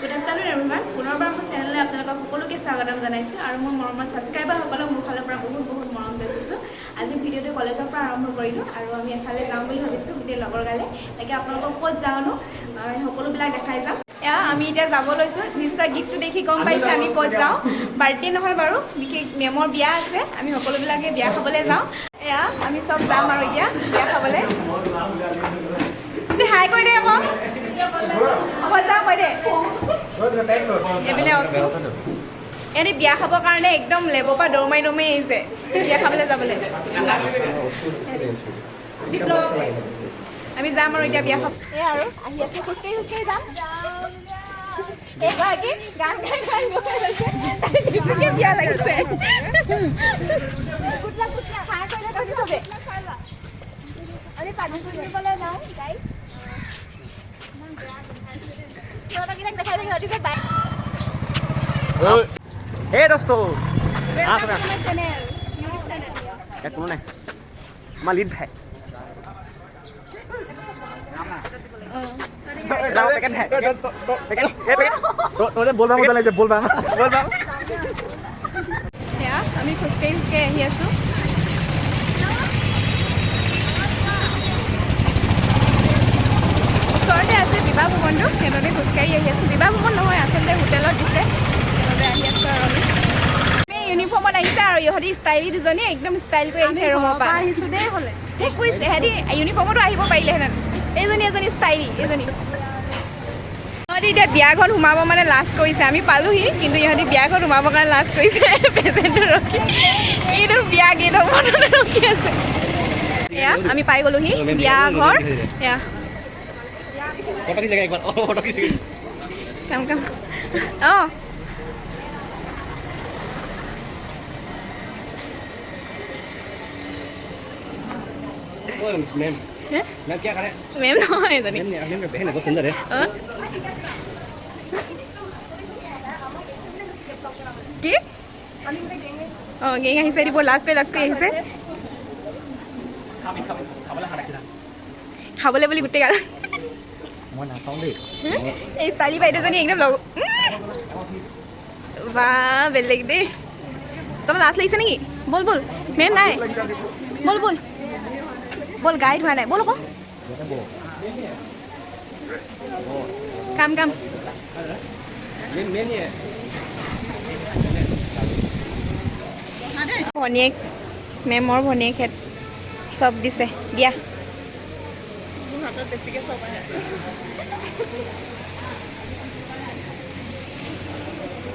Good afternoon everyone পুনৰবাৰ মোৰ চেনেললৈ আপোনালোকক সকলোকে স্বাগতম জনাইছোঁ আৰু মোৰ মৰমৰ ছাবস্ক্ৰাইবাৰসকলক মোৰ ফালৰ পৰা বহুত বহুত মৰম যাচিছোঁ। আজি ভিডিঅ'টো কলেজৰ পৰা আৰম্ভ কৰিলোঁ আৰু আমি এফালে যাওঁ বুলি ভাবিছোঁ গোটেই লগৰ গালে। তাকে আপোনালোকক ক'ত যাওঁনো সকলোবিলাক দেখাই যাম। আমি এতিয়া যাব লৈছোঁ। নিশ্চয় গীতটো দেখি গম পাইছে আমি ক'ত যাওঁ। বাৰ্থডে নহয় বাৰু, বিশেষ মেমৰ বিয়া আছে। আমি সকলোবিলাকে বিয়া খাবলৈ যাওঁ। আমি চব যাম আৰু এতিয়া বিয়া খাবলৈ। হাই কৈ দে আকৌ যাওঁ কৈ দে এইপিনে আছোঁ। এনে বিয়া খাবৰ কাৰণে একদম লেবৰ পৰা দৌৰ মাৰি আহিছে বিয়া খাবলৈ যাবলৈ। আমি যাম আৰু এতিয়া বিয়া খাব। আৰু আহি আছোঁ খোজকাঢ়ি খোজকাঢ়ি যাম। এইগৰাকী গান গাই গাই বিয়া লাগিছে। Hey dosto, एक कौन है? हमारा लीड है। लाओ पेकेट है। पेकेट, ये पेकेट। तो बोल बांग उधर ले बोल बांग। या আমি খোজকাঢ়ি খোজকাঢ়ি আহি আছোঁ। ওচৰতে আছে বিবাহ ভৱনটো, সেইবাবে খোজকাঢ়ি আহি আছোঁ। বিবাহ ভৱন নহয়, আচলতে হোটেলত দিছে, সেইবাবে আহি আছোঁ আৰু আমি ইউনিফৰ্মত আহিছে আৰু ইহঁতি ষ্টাইলি দুজনী একদম ষ্টাইল কৰি আহিছে ৰুমৰ পৰা আহিছোঁ দেই হ'লে এই কৈছে সিহঁতি ইউনিফৰ্মতো আহিব পাৰিলেহেঁতেন। এইজনী ষ্টাইলি এইজনী ইহঁতি এতিয়া বিয়াঘৰত সোমাব মানে লাজ কৰিছে। আমি পালোহি কিন্তু ইহঁতি বিয়াঘৰত সোমাবৰ কাৰণে লাজ কৰিছে। পেচেণ্টটো ৰখি এইটো বিয়া গেট মনতে ৰখি আছে। এয়া আমি পাই গ'লোহি বিয়া ঘৰ। এয়া কাম কাম অঁ मैम मैम क्या करें? মেম নহয় এজনী मैम मैम का बहन है बहुत सुंदर है। কি অঁ গেং আহিছে দিব লাজ কৰি আহিছে খাবলৈ বুলি গোটেই গাল मैं ना खाऊं दे। এই ষ্টাইলি বাইদেউজনী একদম লগ বা বেলেগ দেই। তোমাৰ লাজ লাগিছে নেকি? বল বল মেম নাই বল বল বল গাইড হোৱা নাই বল আকৌ কাম কাম ভনীয়েক মেমৰ ভনীয়েক চব দিছে দিয়া।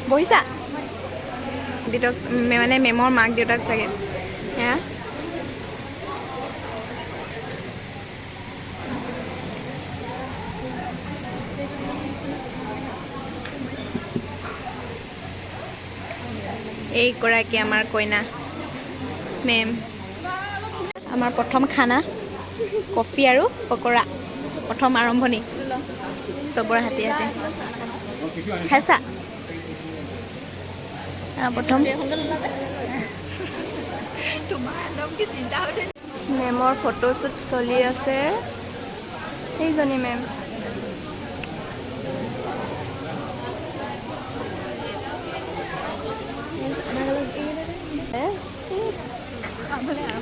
বহিছা দেউতাক মানে মেমৰ মাক দেউতাক চাগে। এয়া এইগৰাকী আমাৰ কইনা মেম। আমাৰ প্ৰথম খানা কফি আৰু পকৰা, প্ৰথম আৰম্ভণি চবৰে হাতে হাতে খাইছা। প্ৰথম মেমৰ ফটোশ্বুট চলি আছে। এইজনী মেম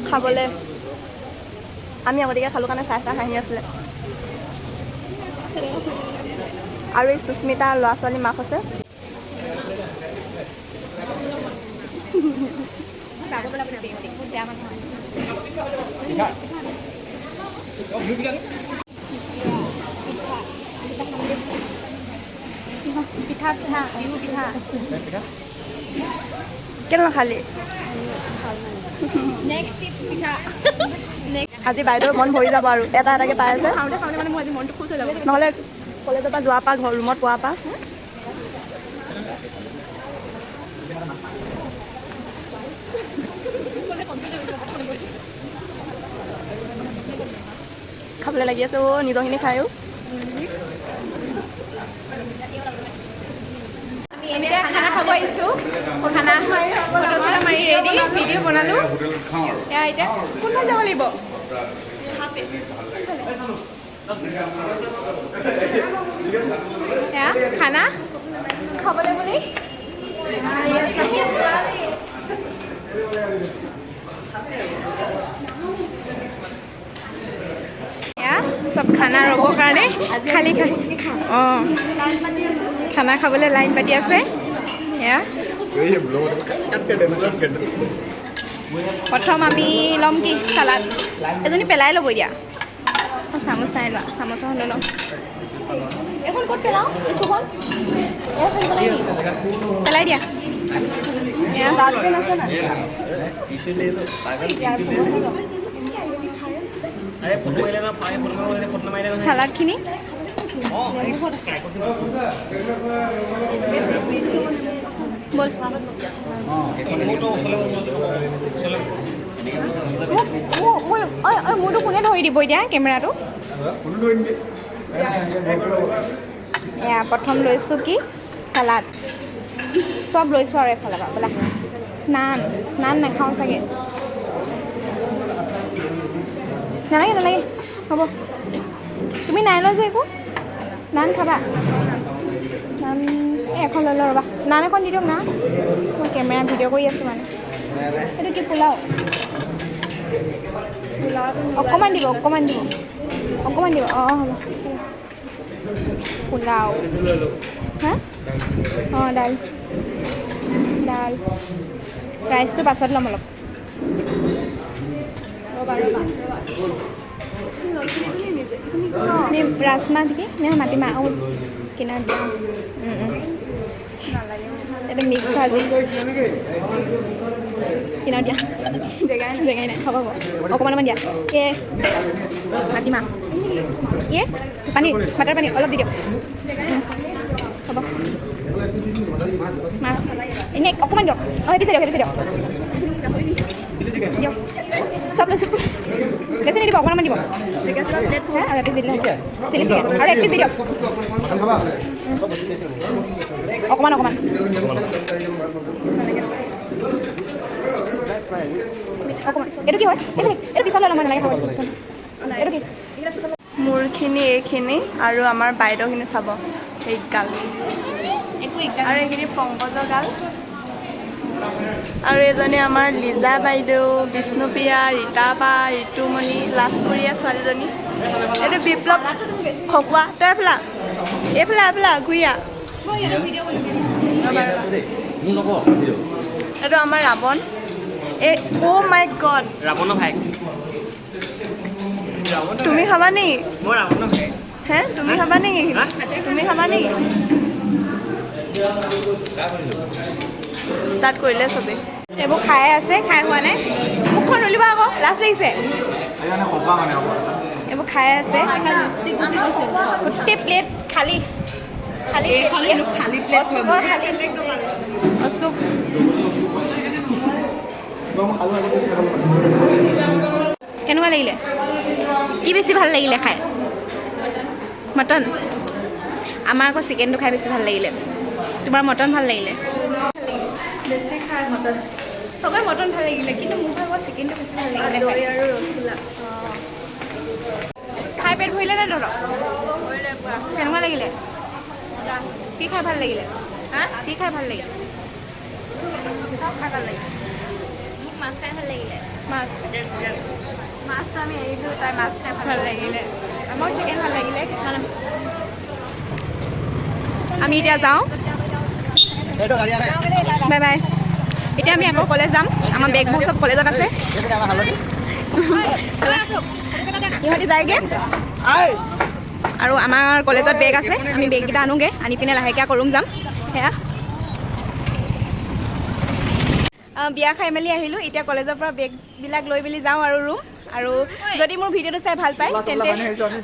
খাবলৈ আমি আগতীয়াকৈ খালোঁ কাৰণে চাই হাঁহি আছিলে। আৰু এই সুস্মিতা ল'ৰা ছোৱালী মাক আছে। পিঠা পিঠা বিহু পিঠা কেনেকুৱা খালি? আজি বাইদেউৰ মন ভৰি যাব আৰু এটা এটাকৈ পাই আছে। নহ'লে কলেজৰ পৰা যোৱাৰ পৰা ঘৰ ৰুমত পোৱাৰ পৰা খাবলৈ লাগি আছে। নিজৰখিনি খায়ো এতিয়া খানা খাব আহিছোঁ। খানা ফটো চটো মাৰি ৰেডি ভিডিঅ' বনালোঁ। এতিয়া কোনফালে যাব লাগিব? খানা খাবলৈ বুলি আহি আছে চব খানা ৰ'বৰ কাৰণে খালী অঁ খানা খাবলৈ লাইন পাতি আছে এয়া প্ৰথম আমি ল'ম কি চালাড এজনী পেলাই ল'ব এতিয়া চামুচ নাই লোৱা চামুচখন লৈ ল'ম এখন ক'ত পেলাওঁ ইছুখন এখন পেলাই নি পেলাই দিয়া ডাষ্টবিন আছে না চালাডখিনি বল মোৰতো কোনে ধৰি দিব এতিয়া কেমেৰাটো এয়া প্ৰথম লৈছোঁ কি চালাড চব লৈছোঁ আৰু এফালৰ পৰা বোলা নান নাখাওঁ চাগে নালাগে হ'ব তুমি নাই লোৱা যে একো নান খাবা নান এখন লৈ লওঁ ৰ'বা নান এখন দি দিয়ক না মই কেমেৰা ভিডিঅ' কৰি আছোঁ মানে এইটো কি পোলাও অকণমান দিব অঁ হ'ব ঠিক আছে পোলাও হা অঁ দাল ৰাইচটো পাছত ল'ম অলপ ৰাজমাহ নেকি নে মাটিমাহ কিনাত দিয়া এইটো মিক্স ভাজি কিনাত দিয়া জেগাই নাই হ'ব অকণমান দিয়া মাটিমাহ বাটাৰ পানী অলপ দি দিয়ক হ'ব মাছ এনেই অকণমান দিয়ক সেইটো চাই দিয়ক দিয়ক চব লৈছোঁ বেছি নিদিব অকণমান দিব আৰু এপিচ দিলে হ'ব চিলি চিকেন আৰু এক পিচ দি দিয়ক অকণমান এইটো কি হয় এইটো পিছত লৈ ল'ম নালাগে খাব এইটো কি মোৰখিনি এইখিনি আৰু আমাৰ বাইদেউখিনি চাব এই গাল আৰু এইখিনি পংকজৰ গাল আৰু এজনী আমাৰ লিজা বাইদেউ বিষ্ণুপ্ৰিয়া ৰীতা বা ঋতুমণি লাজকুৰীয়া ছোৱালীজনী এইটো বিপ্লৱ খকুৱা তই এইফালে ঘূৰিয়া এইটো আমাৰ ৰাৱণ এই অ' মাই গড ৰাৱণৰ ভাই তুমি খাবা নেকি মই ৰাৱণৰ ভাই হে তুমি খাবা নেকি ষ্টাৰ্ট কৰিলে চবেই এইবোৰ খাই আছে খাই হোৱা নাই মুখখন নলিবা আকৌ লাজ লাগিছে এইবোৰ খাই আছে গোটেই প্লেট খালী অচুক কেনেকুৱা লাগিলে কি বেছি ভাল লাগিলে খাই মটন আমাৰ আকৌ চিকেনটো খাই বেছি ভাল লাগিলে তোমাৰ মটন ভাল লাগিলে বেছি খাই মটন চবেই মটন ভাল লাগিলে কিন্তু মোৰ আকৌ চিকেনটো বেছি ভাল লাগিলে দৈ আৰু ৰসগোল্লা খাই পেট ভৰিলে নে ধৰক কেনেকুৱা লাগিলে কি খাই ভাল লাগিলে কি খাই ভাল লাগিলে মোক মাছ খাই ভাল লাগিলে মাছটো আমি এৰিলোঁ তাই মাছ খাই ভাল লাগিলে আমাৰ চিকেন ভাল লাগিলে কিছুমান আমি এতিয়া যাওঁ বাই বাই এতিয়া আমি আকৌ কলেজ যাম আমাৰ বেগবোৰ চব কলেজত আছে ইহঁতি যায়গৈ আৰু আমাৰ কলেজত বেগ আছে আমি বেগকেইটা আনোগৈ আনি পিনে লাহেকৈ আকৌ ৰুম যাম সেয়া বিয়া খাই মেলি আহিলোঁ এতিয়া কলেজৰ পৰা বেগবিলাক লৈ মেলি যাওঁ আৰু ৰুম আৰু যদি মোৰ ভিডিঅ'টো চাই ভাল পায় তেন্তে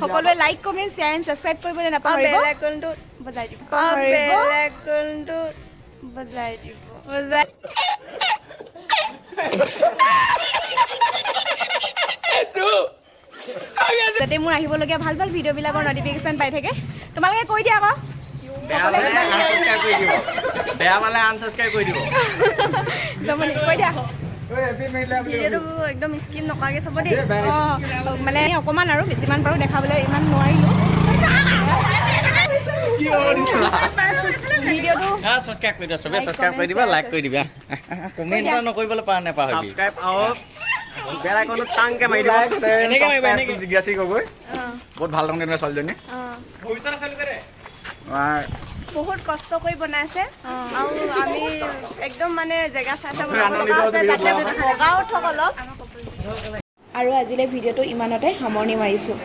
সকলোৱে like comment share and subscribe কৰিবলৈ নাপাহৰিব যাতে মোৰ আহিবলগীয়া ভাল ভাল ভিডিঅ'বিলাকৰ নটিফিকেশ্যন পাই থাকে তোমালোকে কৈ দিয়া আকৌ বেয়া পালে আনছাবস্ক্ৰাইব কৰি দিব কৈ দিয়া ভিডিঅ'টো একদম স্কিপ নকৰাকৈ চাব দেই মানে অকণমান আৰু যিমান পাৰোঁ দেখাবলৈ ইমান নোৱাৰিলোঁ ভিডিঅ'টো ছাবস্ক্ৰাইব কৰি দিবা চবে ছাবস্ক্ৰাইব কৰি দিবা লাইক কৰি দিবা কমেণ্ট এটা নকৰিবলৈ পাৰা নাপাহৰিবি সাবস্ক্ৰাইব আৰু বেল আইকনটো টাংকে মাৰি দিবা এনেকে মাৰিবা, এনেকে। জিজ্ঞাসি গগৈ বহুত ভাল কাম কৰিবা ছোৱালীজনী বহুত কষ্ট কৰি বনাইছে আৰু আমি একদম মানে জেগা চাই চাই ৰান্ধনি বনাব লগা হৈছে যাতে দল বগাও উঠক অলপ আৰু আজিলৈ ভিডিঅ'টো ইমানতে সামৰণি মাৰিছোঁ